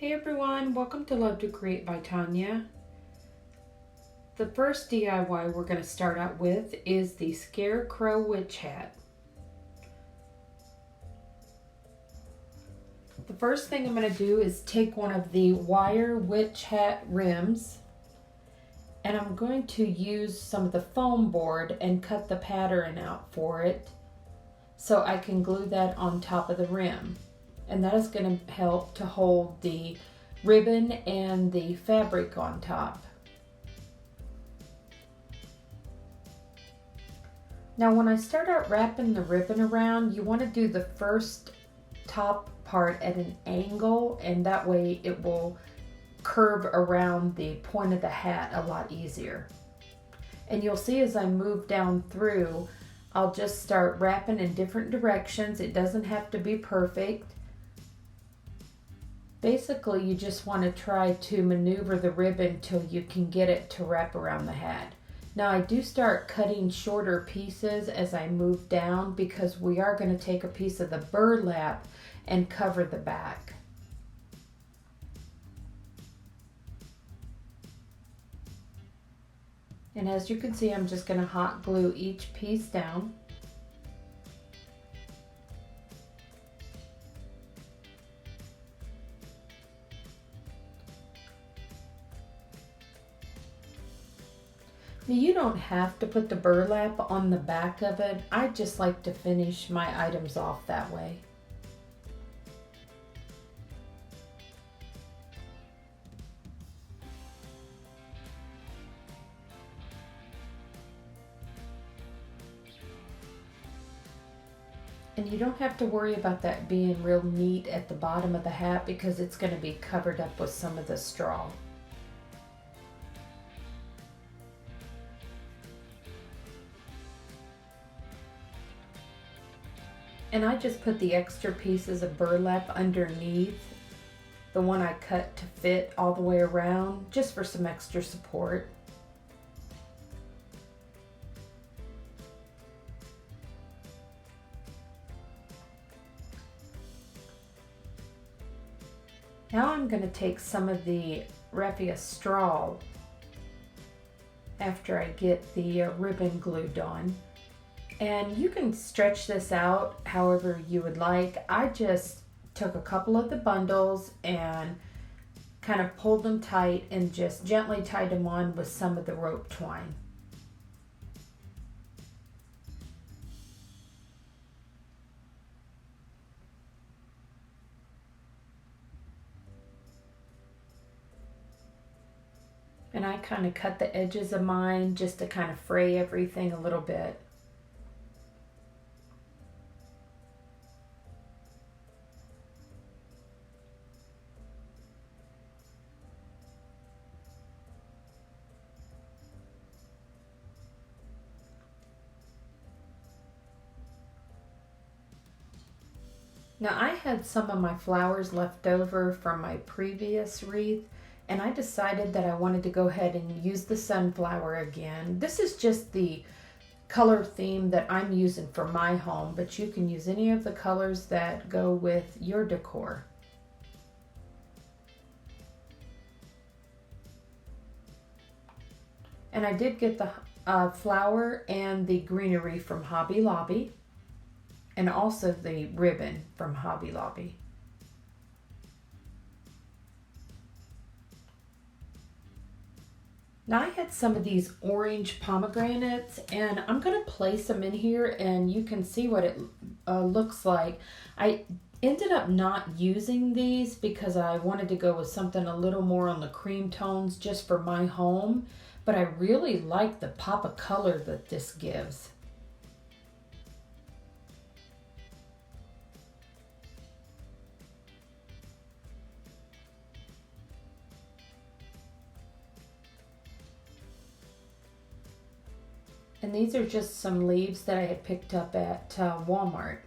Hey everyone, welcome to Love to Create by Tonya. The first DIY we're going to start out with is the Scarecrow Witch Hat. The first thing I'm going to do is take one of the wire witch hat rims and I'm going to use some of the foam board and cut the pattern out for it so I can glue that on top of the rim. And that is going to help to hold the ribbon and the fabric on top. Now when I start out wrapping the ribbon around, you want to do the first top part at an angle, and that way it will curve around the point of the hat a lot easier. And you'll see as I move down through, I'll just start wrapping in different directions. It doesn't have to be perfect. Basically, you just want to try to maneuver the ribbon till you can get it to wrap around the hat. Now I do start cutting shorter pieces as I move down because we are going to take a piece of the burlap and cover the back. And as you can see, I'm just going to hot glue each piece down. Now you don't have to put the burlap on the back of it. I just like to finish my items off that way. And you don't have to worry about that being real neat at the bottom of the hat because it's going to be covered up with some of the straw. And I just put the extra pieces of burlap underneath the one I cut to fit all the way around, just for some extra support. Now I'm going to take some of the raffia straw after I get the ribbon glued on. And you can stretch this out however you would like. I just took a couple of the bundles and kind of pulled them tight and just gently tied them on with some of the rope twine. And I kind of cut the edges of mine just to kind of fray everything a little bit. Now I had some of my flowers left over from my previous wreath, and I decided that I wanted to go ahead and use the sunflower again. This is just the color theme that I'm using for my home, but you can use any of the colors that go with your decor. And I did get the flower and the greenery from Hobby Lobby, and also the ribbon from Hobby Lobby. Now I had some of these orange pomegranates, and I'm going to place them in here and you can see what it looks like. I ended up not using these because I wanted to go with something a little more on the cream tones just for my home, but I really like the pop of color that this gives. And these are just some leaves that I had picked up at Walmart.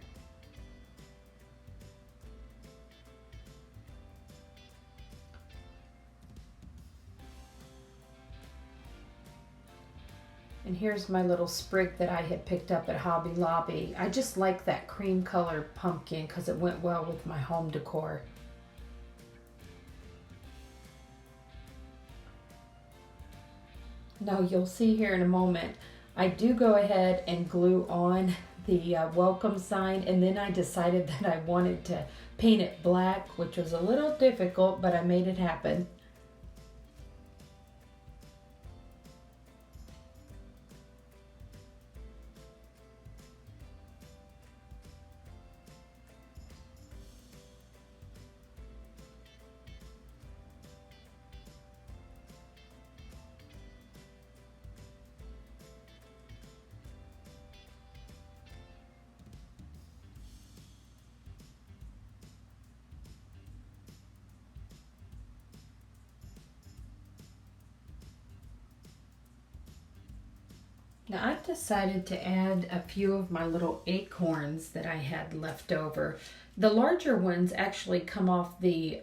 And here's my little sprig that I had picked up at Hobby Lobby. I just like that cream color pumpkin because it went well with my home decor. Now you'll see here in a moment, I do go ahead and glue on the welcome sign, and then I decided that I wanted to paint it black, which was a little difficult, but I made it happen. Now I've decided to add a few of my little acorns that I had left over. The larger ones actually come off the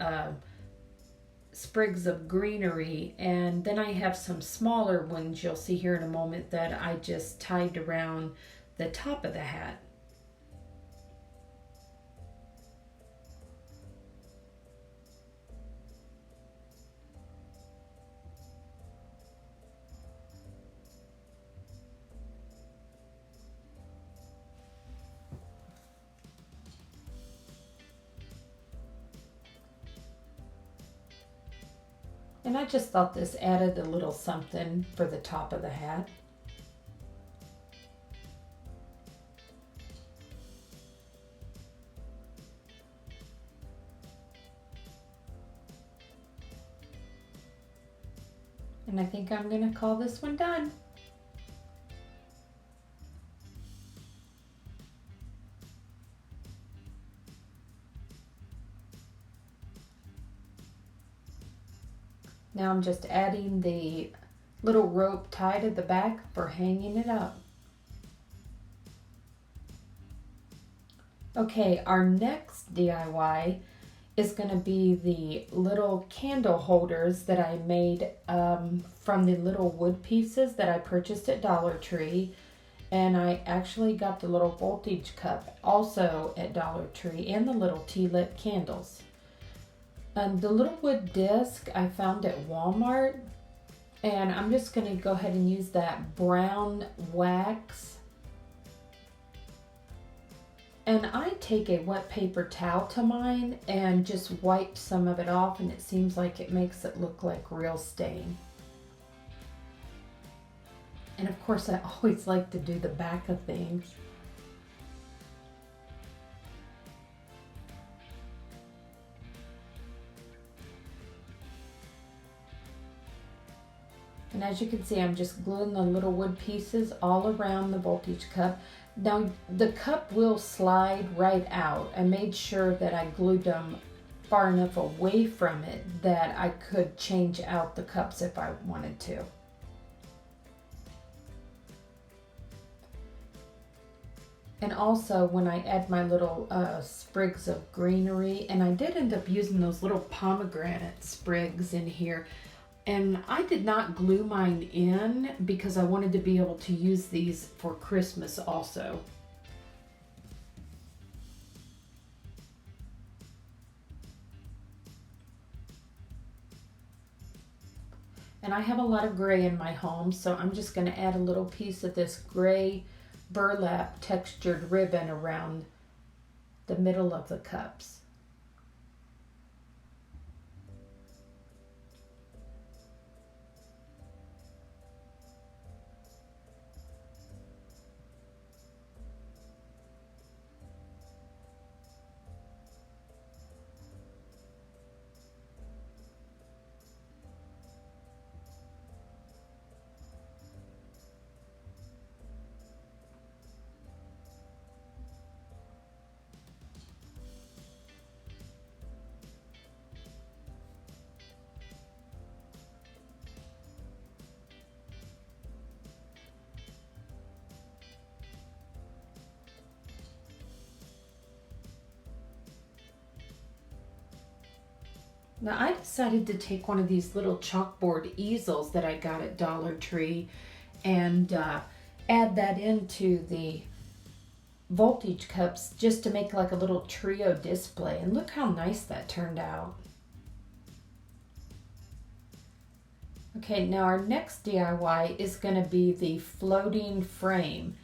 sprigs of greenery, and then I have some smaller ones you'll see here in a moment that I just tied around the top of the hat. And I just thought this added a little something for the top of the hat. And I think I'm going to call this one done. Now I'm just adding the little rope tied at the back for hanging it up. Okay, our next DIY is going to be the little candle holders that I made from the little wood pieces that I purchased at Dollar Tree. And I actually got the little voltage cup also at Dollar Tree and the little tea lit candles. The little wood disc I found at Walmart, and I'm just going to go ahead and use that brown wax. And I take a wet paper towel to mine and just wipe some of it off, and it seems like it makes it look like real stain. And of course I always like to do the back of things. And as you can see, I'm just gluing the little wood pieces all around the voltage cup. Now the cup will slide right out. I made sure that I glued them far enough away from it that I could change out the cups if I wanted to. And also when I add my little sprigs of greenery, and I did end up using those little pomegranate sprigs in here. And I did not glue mine in because I wanted to be able to use these for Christmas also. And I have a lot of gray in my home, so I'm just going to add a little piece of this gray burlap textured ribbon around the middle of the cups. Now I decided to take one of these little chalkboard easels that I got at Dollar Tree and add that into the voltage cups just to make like a little trio display. And look how nice that turned out. Okay, now our next DIY is going to be the floating frame.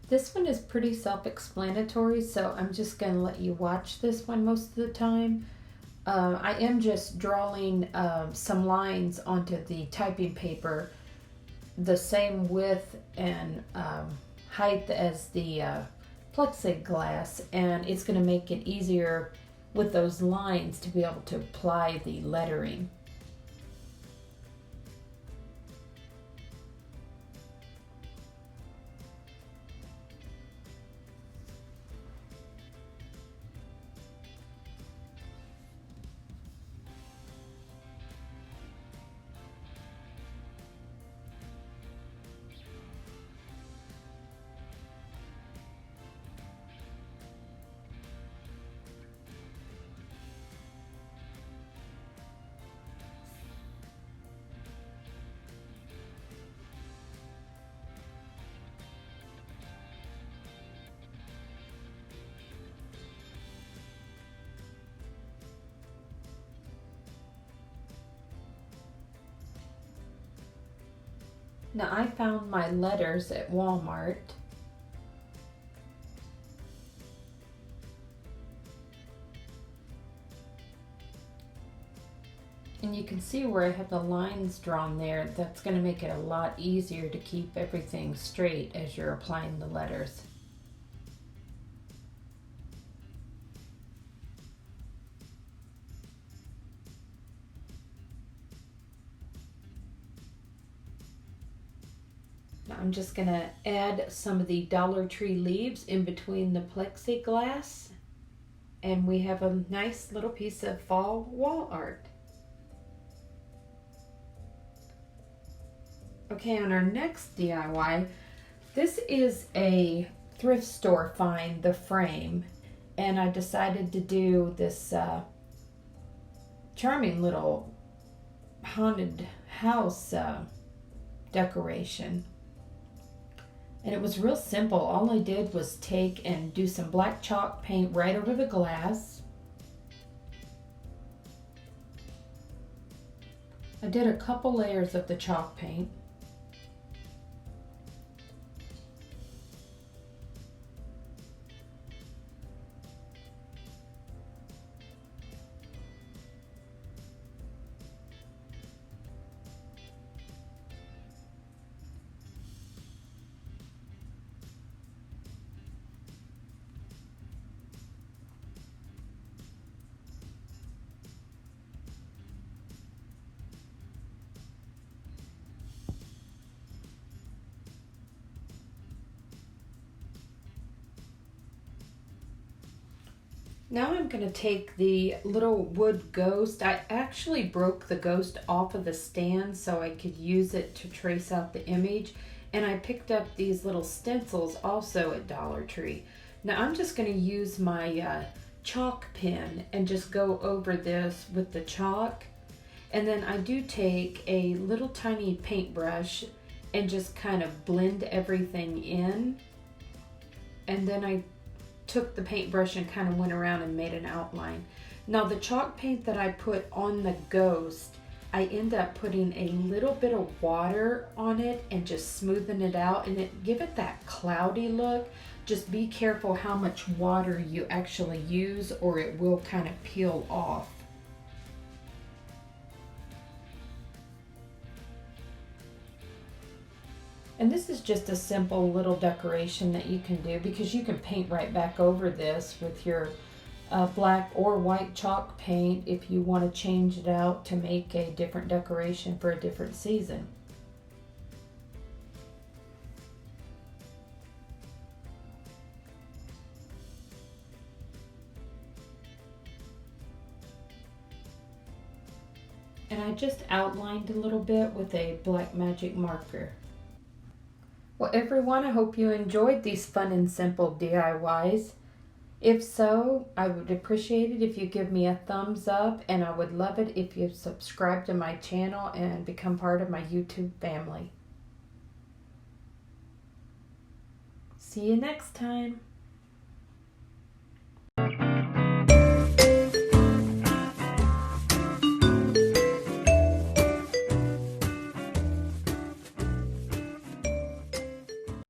This one is pretty self-explanatory, so I'm just going to let you watch this one most of the time. I am just drawing some lines onto the typing paper the same width and height as the plexiglass, and it's going to make it easier with those lines to be able to apply the lettering. Now I found my letters at Walmart. And you can see where I have the lines drawn there. That's going to make it a lot easier to keep everything straight as you're applying the letters. Now I'm just going to add some of the Dollar Tree leaves in between the plexiglass. And we have a nice little piece of fall wall art. Okay, on our next DIY, this is a thrift store find, the frame, and I decided to do this charming little haunted house decoration. And it was real simple. All I did was take and do some black chalk paint right over the glass. I did a couple layers of the chalk paint. Now I'm going to take the little wood ghost. I actually broke the ghost off of the stand so I could use it to trace out the image. And I picked up these little stencils also at Dollar Tree. Now I'm just going to use my chalk pen and just go over this with the chalk. And then I do take a little tiny paintbrush and just kind of blend everything in. And then I took the paintbrush and kind of went around and made an outline. Now the chalk paint that I put on the ghost, I end up putting a little bit of water on it and just smoothing it out and give it that cloudy look. Just be careful how much water you actually use or it will kind of peel off. And this is just a simple little decoration that you can do because you can paint right back over this with your black or white chalk paint if you want to change it out to make a different decoration for a different season. And I just outlined a little bit with a black magic marker. Well, everyone, I hope you enjoyed these fun and simple DIYs. If so, I would appreciate it if you give me a thumbs up, and I would love it if you subscribe to my channel and become part of my YouTube family. See you next time.